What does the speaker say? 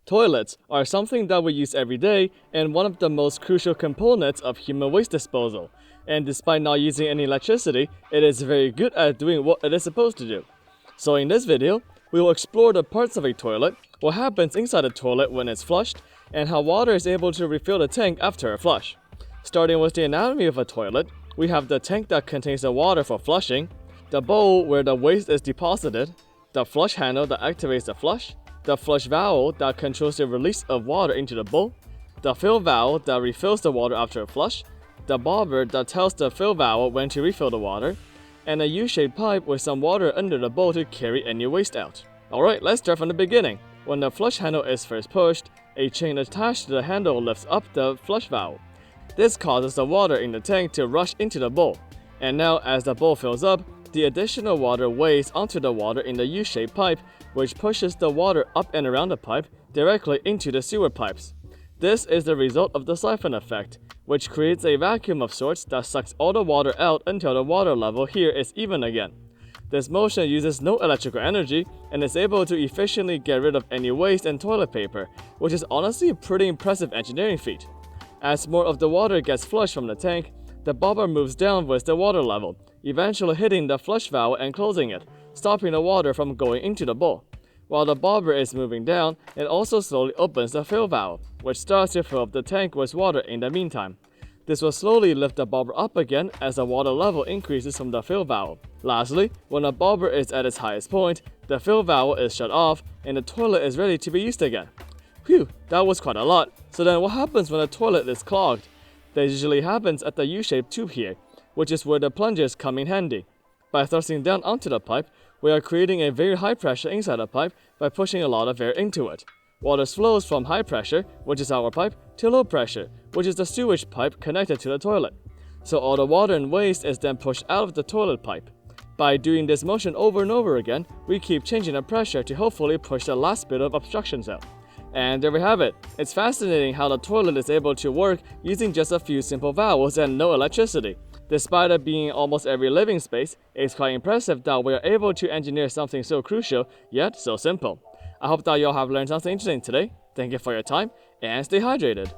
Toilets are something that we use every day and one of the most crucial components of human waste disposal. And despite not using any electricity, it is very good at doing what it is supposed to do. So in this video, we will explore the parts of a toilet, what happens inside a toilet when it's flushed, and how water is able to refill the tank after a flush. Starting with the anatomy of a toilet, we have the tank that contains the water for flushing, the bowl where the waste is deposited, the flush handle that activates the flush valve that controls the release of water into the bowl, the fill valve that refills the water after a flush, the bobber that tells the fill valve when to refill the water, and a U-shaped pipe with some water under the bowl to carry any waste out. Alright, let's start from the beginning. When the flush handle is first pushed, a chain attached to the handle lifts up the flush valve. This causes the water in the tank to rush into the bowl. And now as the bowl fills up, the additional water weighs onto the water in the U-shaped pipe, which pushes the water up and around the pipe directly into the sewer pipes. This is the result of the siphon effect, which creates a vacuum of sorts that sucks all the water out until the water level here is even again. This motion uses no electrical energy and is able to efficiently get rid of any waste and toilet paper, which is honestly a pretty impressive engineering feat. As more of the water gets flushed from the tank, the bobber moves down with the water level, eventually hitting the flush valve and closing it, stopping the water from going into the bowl. While the bobber is moving down, it also slowly opens the fill valve, which starts to fill up the tank with water in the meantime. This will slowly lift the bobber up again as the water level increases from the fill valve. Lastly, when the bobber is at its highest point, the fill valve is shut off and the toilet is ready to be used again. Phew, that was quite a lot. So then what happens when the toilet is clogged? This usually happens at the U-shaped tube here, which is where the plungers come in handy. By thrusting down onto the pipe, we are creating a very high pressure inside the pipe by pushing a lot of air into it. Water flows from high pressure, which is our pipe, to low pressure, which is the sewage pipe connected to the toilet. So all the water and waste is then pushed out of the toilet pipe. By doing this motion over and over again, we keep changing the pressure to hopefully push the last bit of obstructions out. And there we have it. It's fascinating how the toilet is able to work using just a few simple valves and no electricity. Despite it being in almost every living space, it's quite impressive that we are able to engineer something so crucial, yet so simple. I hope that you all have learned something interesting today. Thank you for your time, and stay hydrated.